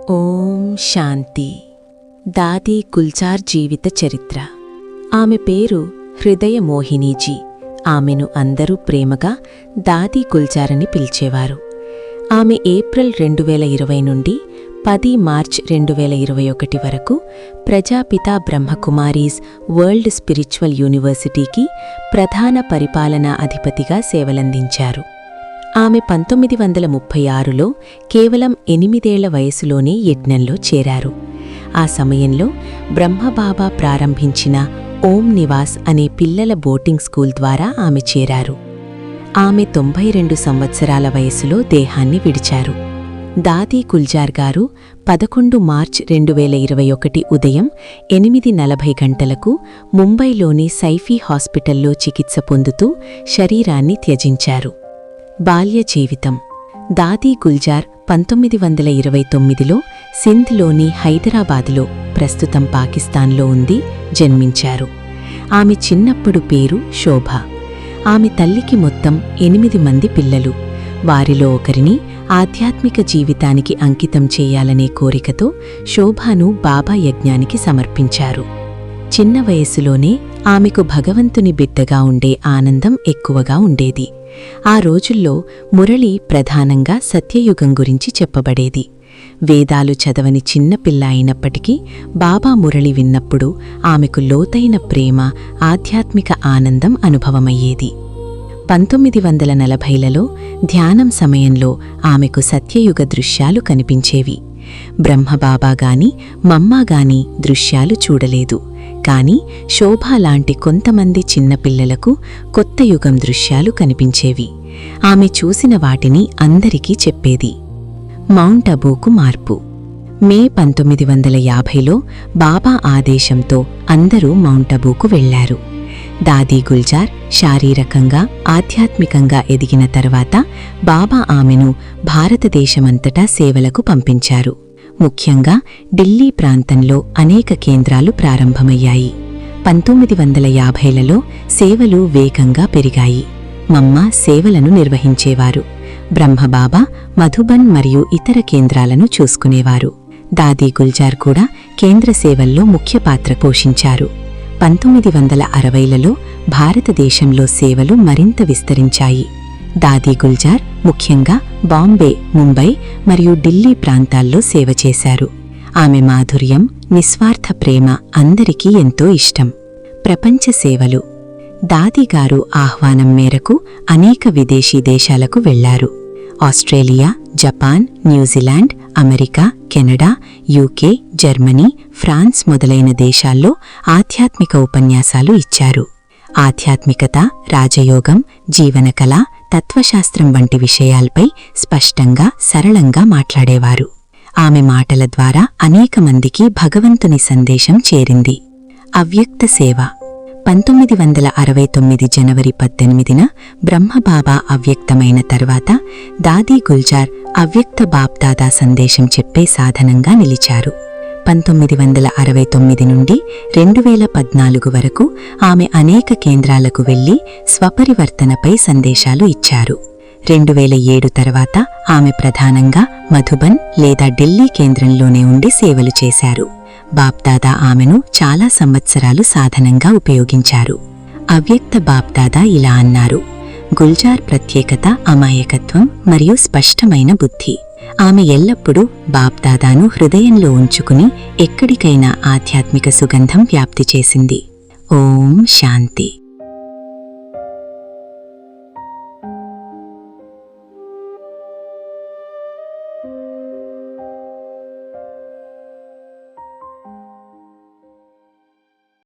ఓం శాంతి. దాదీ గుల్జార్ జీవిత చరిత్ర. ఆమె పేరు హృదయ మోహినీజీ. ఆమెను అందరూ ప్రేమగా దాదీ గుల్జార్ అని పిలిచేవారు. ఆమె ఏప్రిల్ 2020 నుండి 10 మార్చ్ 2021 వరకు ప్రజాపిత బ్రహ్మకుమారీస్ వరల్డ్ స్పిరిచువల్ యూనివర్సిటీకి ప్రధాన పరిపాలనా అధిపతిగా సేవలందించారు. ఆమె 1936లో కేవలం 8 ఏళ్ల వయసులోనే యజ్ఞంలో చేరారు. ఆ సమయంలో బ్రహ్మబాబా ప్రారంభించిన ఓం నివాస్ అనే పిల్లల బోటింగ్ స్కూల్ ద్వారా ఆమె చేరారు. ఆమె 92 సంవత్సరాల వయసులో దేహాన్ని విడిచారు. దాదీ గుల్జార్ గారు 11 మార్చ్ 2021 ఉదయం 8:40 గంటలకు ముంబైలోని సైఫీ హాస్పిటల్లో చికిత్స పొందుతూ శరీరాన్ని త్యజించారు. బాల్య జీవితం. దాదీ గుల్జార్ 1929లో సింధ్లోని హైదరాబాద్లో, ప్రస్తుతం పాకిస్తాన్లో ఉంది, జన్మించారు. ఆమె చిన్నప్పుడు పేరు శోభ. ఆమె తల్లికి మొత్తం 8 మంది పిల్లలు. వారిలో ఒకరిని ఆధ్యాత్మిక జీవితానికి అంకితం చేయాలనే కోరికతో శోభాను బాబా యజ్ఞానికి సమర్పించారు. చిన్న వయసులోనే ఆమెకు భగవంతుని బిడ్డగా ఉండే ఆనందం ఎక్కువగా ఉండేది. ఆ రోజుల్లో మురళి ప్రధానంగా సత్యయుగం గురించి చెప్పబడేది. వేదాలు చదవని చిన్నపిల్ల అయినప్పటికీ బాబా మురళి విన్నప్పుడు ఆమెకు లోతైన ప్రేమ, ఆధ్యాత్మిక ఆనందం అనుభవమయ్యేది. 1940లలో ధ్యానం సమయంలో ఆమెకు సత్యయుగ దృశ్యాలు కనిపించేవి. బ్రహ్మబాబాగాని మమ్మాగాని దృశ్యాలు చూడలేదు. కాని శోభాలాంటి కొంతమంది చిన్నపిల్లలకు కొత్త యుగం దృశ్యాలు కనిపించేవి. ఆమె చూసిన వాటిని అందరికీ చెప్పేది. మౌంట్ అబూకు మార్పు. మే 1950లో బాబా ఆదేశంతో అందరూ మౌంట్ అబూకు వెళ్లారు. దాదీ గుల్జార్ శారీరకంగా, ఆధ్యాత్మికంగా ఎదిగిన తర్వాత బాబా ఆమెను భారతదేశమంతటా సేవలకు పంపించారు. ముఖ్యంగా ఢిల్లీ ప్రాంతంలో అనేక కేంద్రాలు ప్రారంభమయ్యాయి. 1950లలో సేవలు వేగంగా పెరిగాయి. మమ్మ సేవలను నిర్వహించేవారు. బ్రహ్మబాబా మధుబన్ మరియు ఇతర కేంద్రాలను చూసుకునేవారు. దాదీ గుల్జార్ కూడా కేంద్ర సేవల్లో ముఖ్య పాత్ర పోషించారు. 1960లలో భారతదేశంలో సేవలు మరింత విస్తరించాయి. దాదీ గుల్జార్ ముఖ్యంగా బాంబే, ముంబై మరియు ఢిల్లీ ప్రాంతాల్లో సేవ చేశారు. ఆమె మాధుర్యం, నిస్వార్థ ప్రేమ అందరికీ ఎంతో ఇష్టం. ప్రపంచ సేవలు. దాదీగారు ఆహ్వానం మేరకు అనేక విదేశీ దేశాలకు వెళ్లారు. Australia, Japan, New Zealand, America, Canada, UK, Germany, France మొదలైన దేశాల్లో ఆధ్యాత్మిక ఉపన్యాసాలు ఇచ్చారు. ఆధ్యాత్మికత, రాజయోగం, జీవనకళ, తత్వశాస్త్రం వంటి విషయాలపై స్పష్టంగా, సరళంగా మాట్లాడేవారు. ఆమె మాటల ద్వారా అనేక మందికి భగవంతుని సందేశం చేరింది. అవ్యక్త సేవ. 1969 జనవరి 18న బ్రహ్మబాబా అవ్యక్తమైన తర్వాత దాదీ గుల్జార్ అవ్యక్త బాప్దాదా సందేశం చెప్పే సాధనంగా నిలిచారు. 1969 నుండి 2014 వరకు ఆమె అనేక కేంద్రాలకు వెళ్లి స్వపరివర్తనపై సందేశాలు ఇచ్చారు. 2007 తర్వాత ఆమె ప్రధానంగా మధుబన్ లేదా ఢిల్లీ కేంద్రంలోనే ఉండి సేవలు చేశారు. బాప్దాదా ఆమెను చాలా సంవత్సరాలు సాధనంగా ఉపయోగించారు. అవ్యక్త బాప్దాదా ఇలా అన్నారు: గుల్జార్ ప్రత్యేకత అమాయకత్వం మరియు స్పష్టమైన బుద్ధి. ఆమె ఎల్లప్పుడూ బాప్దాదాను హృదయంలో ఉంచుకుని ఎక్కడికైనా ఆధ్యాత్మిక సుగంధం వ్యాప్తి చేసింది. ఓం శాంతి.